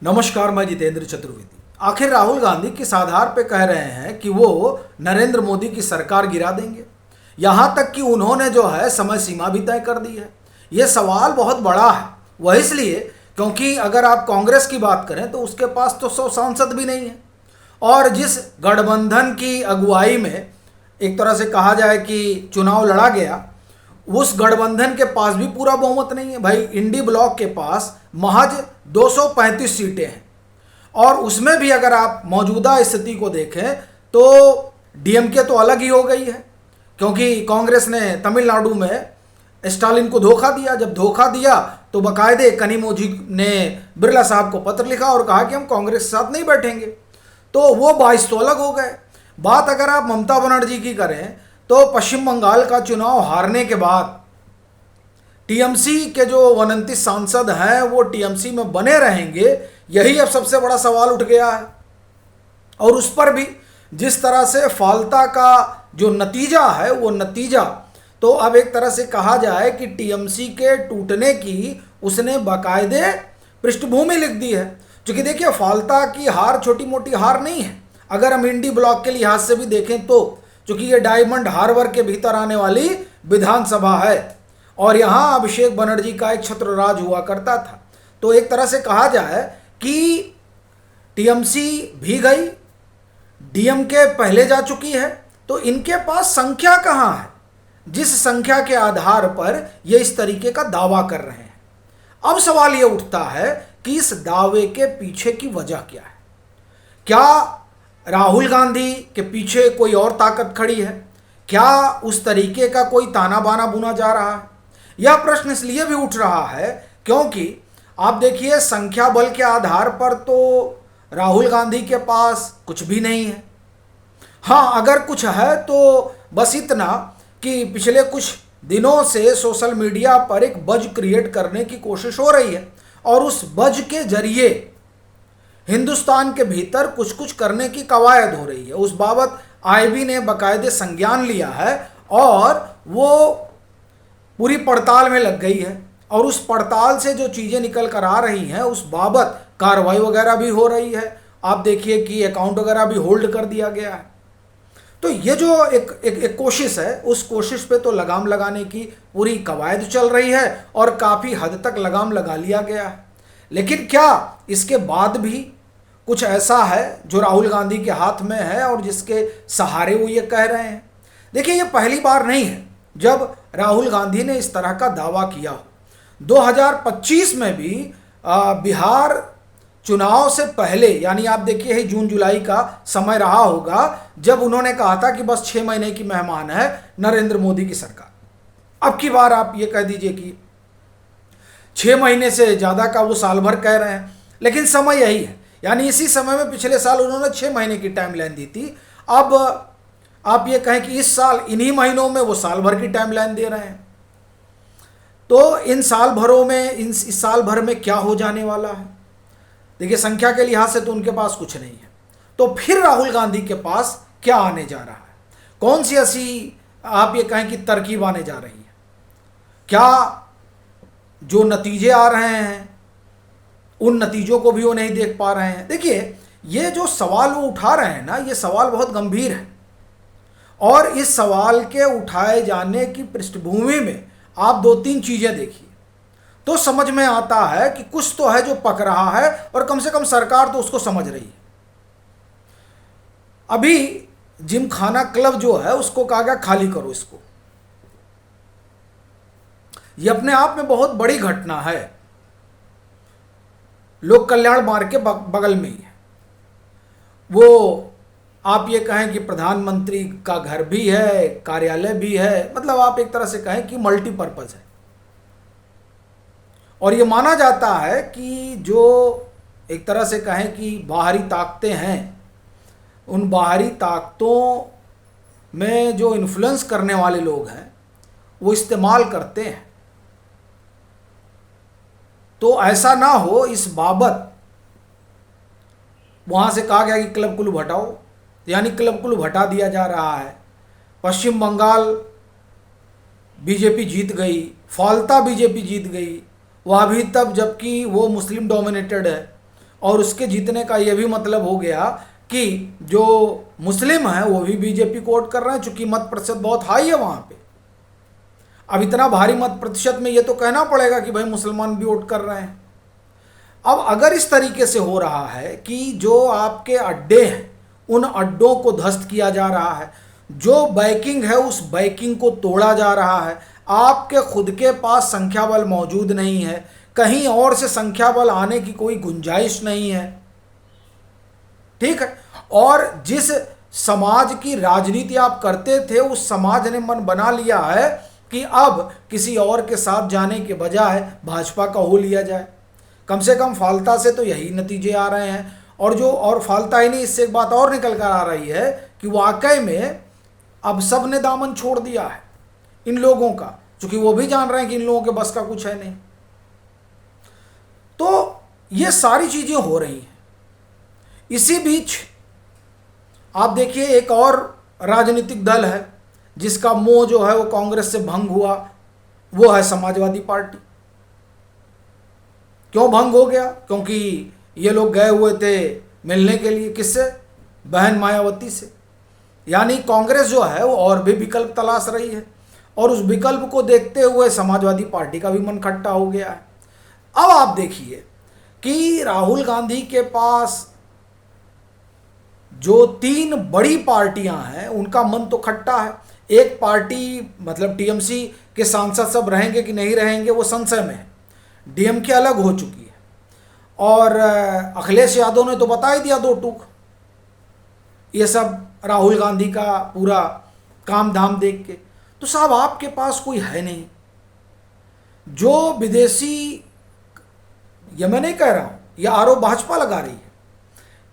नमस्कार, मैं जितेंद्र चतुर्वेदी। आखिर राहुल गांधी किस आधार पे कह रहे हैं कि वो नरेंद्र मोदी की सरकार गिरा देंगे? यहां तक कि उन्होंने जो है समय सीमा भी तय कर दी है। ये सवाल बहुत बड़ा है। वह इसलिए क्योंकि अगर आप कांग्रेस की बात करें तो उसके पास तो 100 सांसद भी नहीं है, और जिस गठबंधन की अगुवाई में एक तरह से कहा जाए कि चुनाव लड़ा गया, उस गठबंधन के पास भी पूरा बहुमत नहीं है। भाई, इंडी ब्लॉक के पास महज 235 सीटें हैं, और उसमें भी अगर आप मौजूदा स्थिति को देखें तो डीएमके तो अलग ही हो गई है, क्योंकि कांग्रेस ने तमिलनाडु में स्टालिन को धोखा दिया। जब धोखा दिया तो बाकायदे कनिमोझी ने बिरला साहब को पत्र लिखा और कहा कि हम कांग्रेस के साथ नहीं बैठेंगे। तो वो 22 तो अलग हो गए। बात अगर आप ममता बनर्जी की करें तो पश्चिम बंगाल का चुनाव हारने के बाद टीएमसी के जो 29 सांसद हैं वो टीएमसी में बने रहेंगे, यही अब सबसे बड़ा सवाल उठ गया है। और उस पर भी जिस तरह से फाल्ता का जो नतीजा है, वो नतीजा तो अब एक तरह से कहा जाए कि टीएमसी के टूटने की उसने बाकायदे पृष्ठभूमि लिख दी है। क्योंकि देखिए, फाल्ता की हार छोटी मोटी हार नहीं है। अगर हम इंडी ब्लॉक के लिहाज से भी देखें तो चूंकि ये डायमंड हार्बर के भीतर आने वाली विधानसभा है और यहाँ अभिषेक बनर्जी का एक छत्र राज हुआ करता था, तो एक तरह से कहा जाए कि टीएमसी भी गई, डीएमके पहले जा चुकी है, तो इनके पास संख्या कहाँ है जिस संख्या के आधार पर ये इस तरीके का दावा कर रहे हैं। अब सवाल ये उठता है कि इस दावे के पीछे की वजह क्या है? क्या राहुल गांधी के पीछे कोई और ताकत खड़ी है? क्या उस तरीके का कोई ताना बाना बुना जा रहा है? यह प्रश्न इसलिए भी उठ रहा है क्योंकि आप देखिए, संख्या बल के आधार पर तो राहुल गांधी के पास कुछ भी नहीं है। हाँ, अगर कुछ है तो बस इतना कि पिछले कुछ दिनों से सोशल मीडिया पर एक बज क्रिएट करने की कोशिश हो रही है, और उस बज के जरिए हिंदुस्तान के भीतर कुछ कुछ करने की कवायद हो रही है। उस बाबत आईबी ने बाकायदे संज्ञान लिया है और वो पूरी पड़ताल में लग गई है, और उस पड़ताल से जो चीज़ें निकल कर आ रही हैं उस बाबत कार्रवाई वगैरह भी हो रही है। आप देखिए कि अकाउंट वगैरह भी होल्ड कर दिया गया है। तो ये जो एक कोशिश है, उस कोशिश पे तो लगाम लगाने की पूरी कवायद चल रही है और काफ़ी हद तक लगाम लगा लिया गया है। लेकिन क्या इसके बाद भी कुछ ऐसा है जो राहुल गांधी के हाथ में है और जिसके सहारे वो ये कह रहे हैं? देखिए, ये पहली बार नहीं है जब राहुल गांधी ने इस तरह का दावा किया हो। 2025 में भी बिहार चुनाव से पहले, यानी आप देखिए ही जून जुलाई का समय रहा होगा, जब उन्होंने कहा था कि बस 6 महीने की मेहमान है नरेंद्र मोदी की सरकार। अब की बार आप ये कह दीजिए कि 6 महीने से ज़्यादा का वो साल भर कह रहे हैं, लेकिन समय यही है। यानी इसी समय में पिछले साल उन्होंने 6 महीने की टाइम लाइन दी थी। अब आप ये कहें कि इस साल इन्हीं महीनों में वो साल भर की टाइम लाइन दे रहे हैं। तो इन साल भरों में, इस साल भर में क्या हो जाने वाला है? देखिए, संख्या के लिहाज से तो उनके पास कुछ नहीं है, तो फिर राहुल गांधी के पास क्या आने जा रहा है? कौन सी ऐसी आप ये कहें कि तरकीब आने जा रही है? क्या जो नतीजे आ रहे हैं उन नतीजों को भी वो नहीं देख पा रहे हैं? देखिए, ये जो सवाल वो उठा रहे हैं ना, ये सवाल बहुत गंभीर है, और इस सवाल के उठाए जाने की पृष्ठभूमि में आप 2-3 चीज़ें देखिए तो समझ में आता है कि कुछ तो है जो पक रहा है, और कम से कम सरकार तो उसको समझ रही है। अभी जिम खाना क्लब जो है उसको कहा गया खाली करो इसको। ये अपने आप में बहुत बड़ी घटना है। लोक कल्याण मार्ग के बगल में ही है वो। आप ये कहें कि प्रधानमंत्री का घर भी है, कार्यालय भी है, मतलब आप एक तरह से कहें कि मल्टीपर्पज़ है। और ये माना जाता है कि जो एक तरह से कहें कि बाहरी ताकतें हैं, उन बाहरी ताकतों में जो इन्फ्लुएंस करने वाले लोग हैं वो इस्तेमाल करते हैं। तो ऐसा ना हो, इस बाबत वहाँ से कहा गया कि क्लब कुल्लू हटाओ, यानी क्लब कुल्लू हटा दिया जा रहा है। पश्चिम बंगाल बीजेपी जीत गई, फाल्ता बीजेपी जीत गई, वह भी तब जबकि वो मुस्लिम डोमिनेटेड है। और उसके जीतने का यह भी मतलब हो गया कि जो मुस्लिम हैं वो भी बीजेपी को वोट कर रहे हैं, चूंकि मत प्रतिशत बहुत हाई है वहाँ पे। अब इतना भारी मत प्रतिशत में ये तो कहना पड़ेगा कि भाई मुसलमान भी वोट कर रहे हैं। अब अगर इस तरीके से हो रहा है कि जो आपके अड्डे हैं उन अड्डों को ध्वस्त किया जा रहा है, जो बैकिंग है उस बैकिंग को तोड़ा जा रहा है, आपके खुद के पास संख्या बल मौजूद नहीं है, कहीं और से संख्या बल आने की कोई गुंजाइश नहीं है, ठीक है, और जिस समाज की राजनीति आप करते थे उस समाज ने मन बना लिया है कि अब किसी और के साथ जाने के बजाय भाजपा का हो लिया जाए। कम से कम फालता से तो यही नतीजे आ रहे हैं। और फालता ही नहीं, इससे एक बात और निकल कर आ रही है कि वाकई में अब सब ने दामन छोड़ दिया है इन लोगों का, क्योंकि वो भी जान रहे हैं कि इन लोगों के बस का कुछ है नहीं। तो ये सारी चीजें हो रही हैं। इसी बीच आप देखिए एक और राजनीतिक दल है जिसका मोह जो है वो कांग्रेस से भंग हुआ, वो है समाजवादी पार्टी। क्यों भंग हो गया? क्योंकि ये लोग गए हुए थे मिलने के लिए, किससे? बहन मायावती से। यानी कांग्रेस जो है वो और भी विकल्प तलाश रही है, और उस विकल्प को देखते हुए समाजवादी पार्टी का भी मन खट्टा हो गया है। अब आप देखिए कि राहुल गांधी के पास जो 3 बड़ी पार्टियां हैं उनका मन तो खट्टा है। एक पार्टी मतलब टीएमसी के सांसद सब रहेंगे कि नहीं रहेंगे वो संशय में है। डीएमके अलग हो चुकी है, और अखिलेश यादव ने तो बता ही दिया 2 टूक, ये सब राहुल गांधी का पूरा काम धाम देख के। तो साहब आपके पास कोई है नहीं। जो विदेशी, ये मैं नहीं कह रहा हूं, ये आरोप भाजपा लगा रही है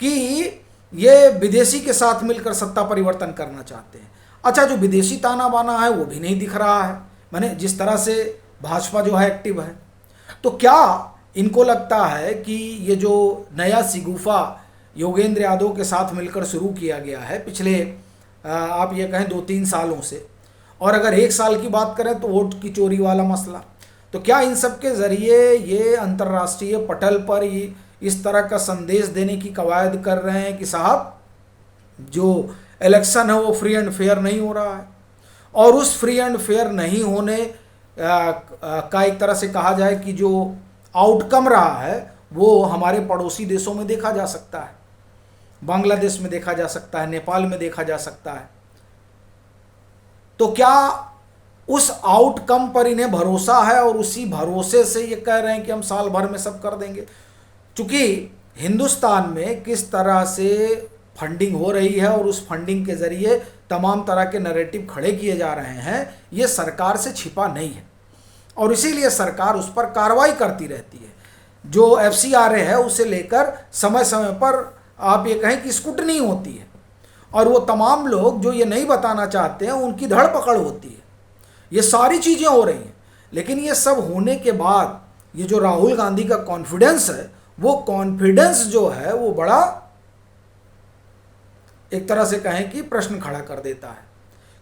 कि ये विदेशी के साथ मिलकर सत्ता परिवर्तन करना चाहते हैं। अच्छा, जो विदेशी ताना बाना है वो भी नहीं दिख रहा है, मैंने जिस तरह से भाजपा जो है एक्टिव है। तो क्या इनको लगता है कि ये जो नया सिगुफा योगेंद्र यादव के साथ मिलकर शुरू किया गया है पिछले आप ये कहें 2-3 सालों से, और अगर 1 साल की बात करें तो वोट की चोरी वाला मसला, तो क्या इन सब के ज़रिए ये अंतर्राष्ट्रीय पटल पर ये इस तरह का संदेश देने की कवायद कर रहे हैं कि साहब जो इलेक्शन है वो फ्री एंड फेयर नहीं हो रहा है, और उस फ्री एंड फेयर नहीं होने का एक तरह से कहा जाए कि जो आउटकम रहा है वो हमारे पड़ोसी देशों में देखा जा सकता है, बांग्लादेश में देखा जा सकता है, नेपाल में देखा जा सकता है। तो क्या उस आउटकम पर इन्हें भरोसा है और उसी भरोसे से ये कह रहे हैं कि हम साल भर में सब कर देंगे? चूंकि हिंदुस्तान में किस तरह से फंडिंग हो रही है और उस फंडिंग के जरिए तमाम तरह के नैरेटिव खड़े किए जा रहे हैं, ये सरकार से छिपा नहीं है, और इसीलिए सरकार उस पर कार्रवाई करती रहती है। जो FCRA है उसे लेकर समय समय पर आप ये कहें कि स्क्रूटनी होती है, और वो तमाम लोग जो ये नहीं बताना चाहते हैं उनकी धड़पकड़ होती है। ये सारी चीज़ें हो रही हैं, लेकिन ये सब होने के बाद ये जो राहुल गांधी का कॉन्फिडेंस है, वो कॉन्फिडेंस जो है वो बड़ा एक तरह से कहें कि प्रश्न खड़ा कर देता है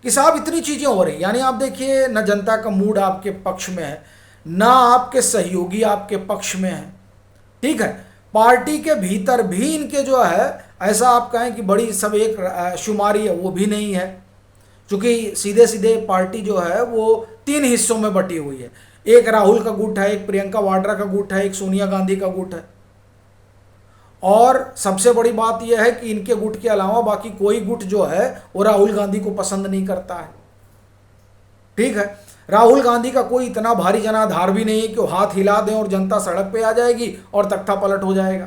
कि साहब इतनी चीज़ें हो रही, यानी आप देखिए न जनता का मूड आपके पक्ष में है, ना आपके सहयोगी आपके पक्ष में है, ठीक है। पार्टी के भीतर भी इनके जो है ऐसा आप कहें कि बड़ी सब एक शुमारी है वो भी नहीं है, क्योंकि सीधे सीधे पार्टी जो है वो 3 हिस्सों में बटी हुई है। एक राहुल का गुट है, एक प्रियंका वाड्रा का गुट है, एक सोनिया गांधी का गुट है, और सबसे बड़ी बात यह है कि इनके गुट के अलावा बाकी कोई गुट जो है वो राहुल गांधी को पसंद नहीं करता है, ठीक है। राहुल गांधी का कोई इतना भारी जनाधार भी नहीं है कि वो हाथ हिला दें और जनता सड़क पे आ जाएगी और तख्ता पलट हो जाएगा।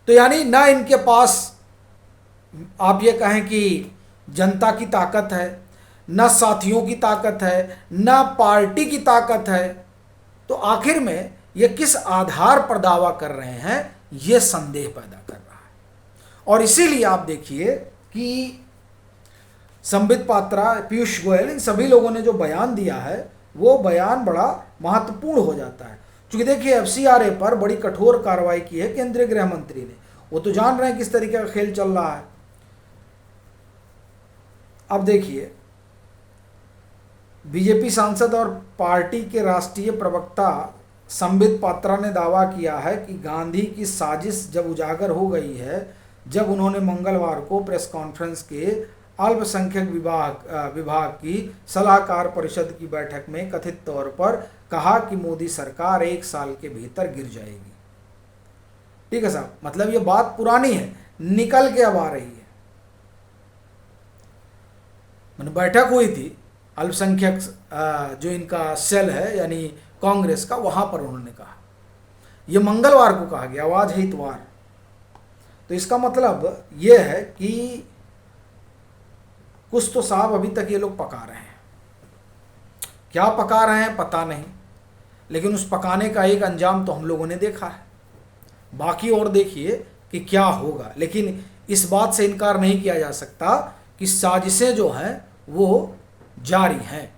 तो यानी ना इनके पास आप ये कहें कि जनता की ताकत है, ना साथियों की ताकत है, ना पार्टी की ताकत है। तो आखिर में ये किस आधार पर दावा कर रहे हैं, ये संदेह पैदा कर रहा है। और इसीलिए आप देखिए कि संबित पात्रा, पीयूष गोयल, इन सभी लोगों ने जो बयान दिया है वो बयान बड़ा महत्वपूर्ण हो जाता है। क्योंकि देखिए FCRA पर बड़ी कठोर कार्रवाई की है केंद्रीय गृह मंत्री ने, वो तो जान रहे हैं किस तरीके का खेल चल रहा है। अब देखिए बीजेपी सांसद और पार्टी के राष्ट्रीय प्रवक्ता संबित पात्रा ने दावा किया है कि गांधी की साजिश जब उजागर हो गई है, जब उन्होंने मंगलवार को प्रेस कॉन्फ्रेंस के अल्पसंख्यक विभाग की सलाहकार परिषद की बैठक में कथित तौर पर कहा कि मोदी सरकार 1 साल के भीतर गिर जाएगी। ठीक है साहब, मतलब ये बात पुरानी है, निकल के अब आ रही है। मैंने बैठक हुई थी अल्पसंख्यक जो इनका सेल है यानी कांग्रेस का, वहां पर उन्होंने कहा, यह मंगलवार को कहा गया, आज है इतवार। तो इसका मतलब यह है कि कुछ तो साहब अभी तक ये लोग पका रहे हैं। क्या पका रहे हैं पता नहीं, लेकिन उस पकाने का एक अंजाम तो हम लोगों ने देखा है। बाकी और देखिए कि क्या होगा, लेकिन इस बात से इनकार नहीं किया जा सकता कि साजिशें जो हैं वो जारी हैं,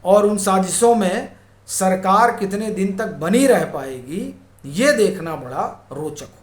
और उन साजिशों में सरकार कितने दिन तक बनी रह पाएगी ये देखना बड़ा रोचक